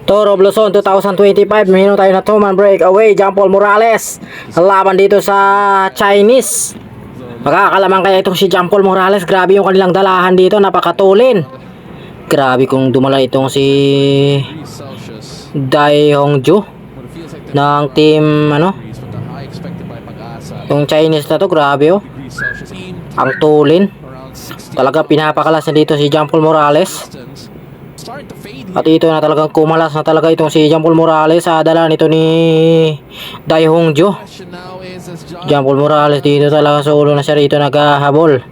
Toro Bluson 2025, meron tayo na 2-man breakaway, John Paul Morales laban dito sa Chinese. Makakalaman kaya itong si John Paul Morales. Grabe yung kanilang dalahan dito, napakatulin. Grabe kung dumala itong si Dai Hongju ng team yung Chinese na to. Grabe oh, ang tulin talaga, pinapakalas na dito si John Paul Morales. At ito na talagang kumalas na talaga itong si John Paul Morales sa dala nito ni Dai Hongju. John Paul Morales dito talaga solo na siya rito, naghahabol.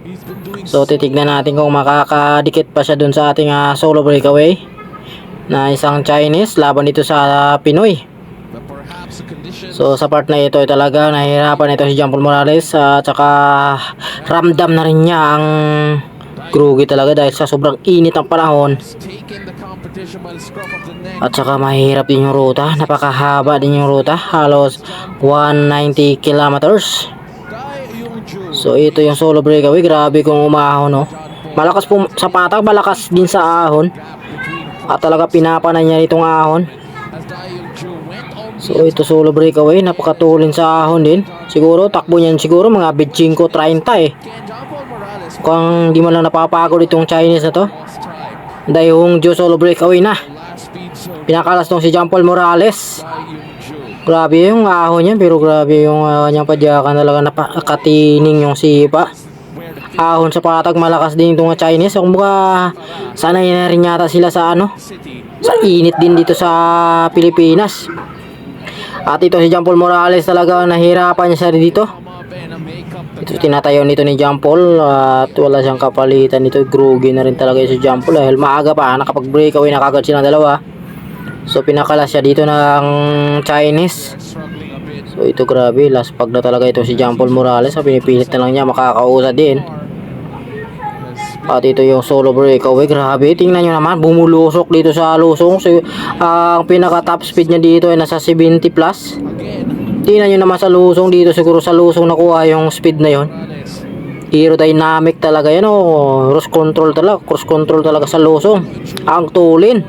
So titignan natin kung makakadikit pa siya dun sa ating solo breakaway na isang Chinese laban dito sa Pinoy. So sa part na ito ay talaga nahihirapan ito si John Paul Morales, at saka ramdam na rin niya ang grugi talaga dahil sa sobrang init ang panahon. At saka mahirap din yung ruta, napakahaba din yung ruta, halos 190 kilometers. So ito yung solo breakaway, grabe kung umahon no. Malakas po sa patak, malakas din sa ahon, at talaga pinapanay niya itong ahon. So ito solo breakaway, napakatulin sa ahon din. Siguro takbo niyan siguro mga 25-30 eh. Kung di man lang napapagod itong Chinese na to. Dai Hongju solo breakaway na. Pinakalas tong si John Paul Morales. Grabe yung ahon niya, pero grabe yung niyang padyakan, talaga napakatining yung sipa. Ahon sa patag, malakas din itong Chinese. Kung buka sanay na rin yata sila sa sa init din dito sa Pilipinas. At ito si John Paul Morales talaga nahirapan niya siya dito. Ito tinatayo nito ni John Paul, at wala siyang kapalitan dito. Grugi na rin talaga si John Paul dahil maaga pa nakapag breakaway na kagad silang dalawa. So pinakalas siya dito ng Chinese. So ito grabe, last pag na talaga ito si John Paul Morales. So pinipilit na lang niya makakausad din. At ito yung solo breakaway, grabe, tingnan nyo naman, bumulusok dito sa lusong. So ang pinaka top speed niya dito ay nasa 70 plus. Tingnan nyo naman sa lusong dito, siguro sa lusong nakuha yung speed na yon. Aerodynamic talaga yan oh, cross control talaga sa lusong. Ang tulin,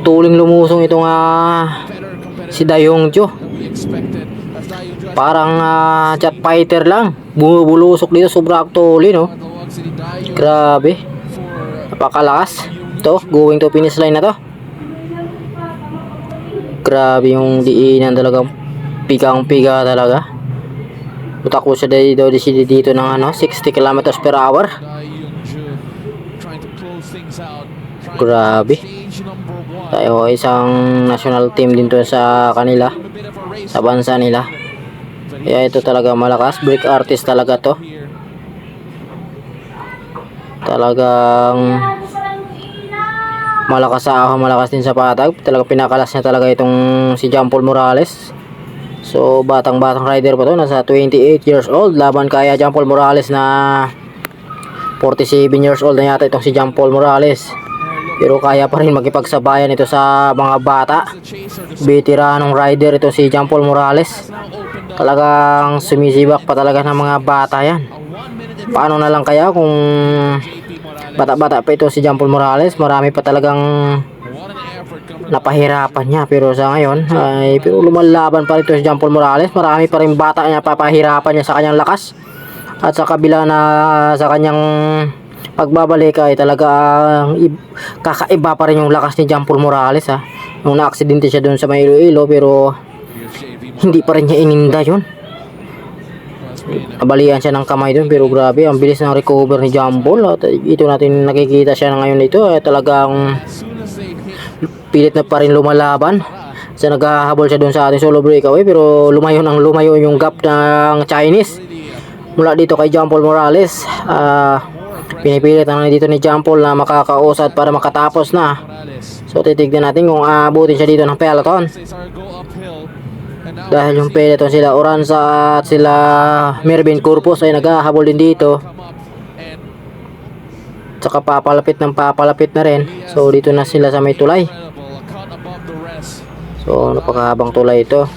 tuling lumusong itong si Dai Hongju. Parang jet fighter lang, bumubulusok dito, sobrang tulin oh. Grabe, napakalakas. Ito, going to finish line na to. Grabe yung diinan talaga, pigang-piga talaga. Butakbo siya dito ng 60 kilometers per hour. Grabe. Tayo isang national team din to sa kanila, sa bansa nila. Kaya ito talaga malakas, break artist talaga to. Talagang malakas sa ahon, malakas din sa patag. Talagang pinakalas niya talaga itong si John Paul Morales. So batang rider pa to, nasa 28 years old. Laban kaya John Paul Morales na 47 years old na yata itong si John Paul Morales. Pero kaya pa rin makipagsabayan ito sa mga bata. Veteranong rider ito si John Paul Morales. Talagang sumisibak pa talaga ng mga bata yan. Paano na lang kaya kung bata-bata pa ito si John Paul Morales, marami pa talagang napahirapan niya. Pero sa ngayon ay lumalaban pa rin ito si John Paul Morales. Marami pa rin bata niya papahirapan niya sa kanyang lakas. At sa kabila na sa kanyang pagbabalik ay talaga kakaiba pa rin yung lakas ni John Paul Morales Nung na-aksidente siya doon sa may Iloilo, pero hindi pa rin niya ininda yun. Nabalian siya ng kamay doon, pero grabe ang bilis ng recover ni John Paul. At ito natin nakikita siya ngayon dito ay talagang pilit na pa rin lumalaban. So naghahabol siya doon sa ating solo breakaway, pero lumayo yung gap ng Chinese mula dito kay John Paul Morales. Pinipilit na dito ni John Paul na makakausad para makatapos na. So titignan natin kung aabutin siya dito ng peloton, dahil yung peloton sila Oranza at sila Mervin Corpus ay naghahabol din dito. Tsaka papalapit na rin. So dito na sila sa may tulay. So napakahabang tulay ito.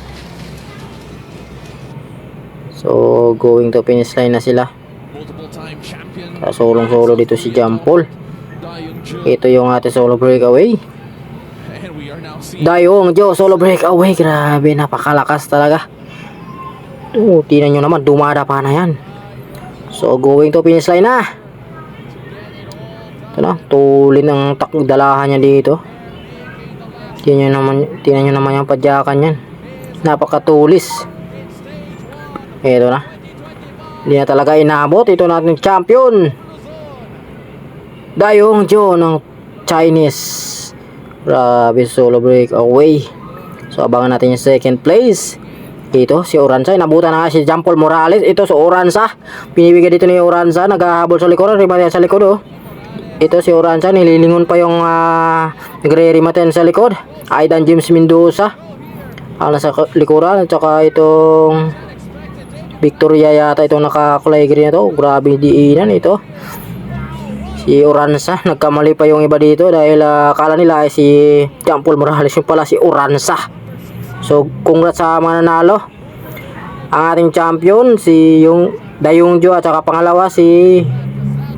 So going to finish line na sila. Solong solo dito si John Paul. Ito yung ating solo breakaway. Dayong Jo solo breakaway. Grabe, napakalakas talaga. Tingnan nyo naman, dumada pa na yan. So going to finish line na. Ito na, tulin ang dalahan niya dito. Tingnan nyo naman yung padyakan yan. Napakatulis. Ito na. Hindi na talaga inabot. Ito natin champion. Dayong Jo ng Chinese. Grabe, solo breakaway. So abangan natin yung second place. Ito si Oranza, inabutan na nga si Jean Paul Morales. Ito si Oranza, pinibigay dito ni Oranza, naghahabol sa likod, rimatayan sa likod oh. Ito si Oranza, nililingon pa yung nagre-rimatayan sa likod. Aidan James Mendoza ang nasa likuran, at saka itong Victoria yata itong nakakulay green na to. Grabe diinan ito. Si Oranza, nagkamali pa yung iba dito dahil akala nila ay si Jean Paul Morales, yung pala si Oranza. So, congrats sa mga nanalo. Ang ating champion, si yung Dayong Jo, at saka pangalawa si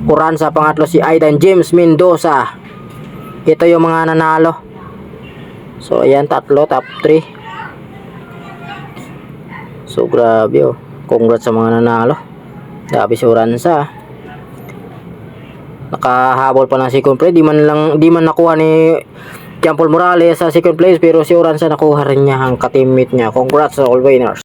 Oranza, pangatlo si Aidan James Mendoza. Ito yung mga nanalo. So, ayan, tatlo, top 3. So, grabe oh. Congrats sa mga nanalo. Grabe si Oranza. Nakahabol pa ng second place. Di man nakuha ni Jean Paul Morales sa second place, pero si Oranza nakuha rin niya ang ka-teammate niya. Congrats sa all winners.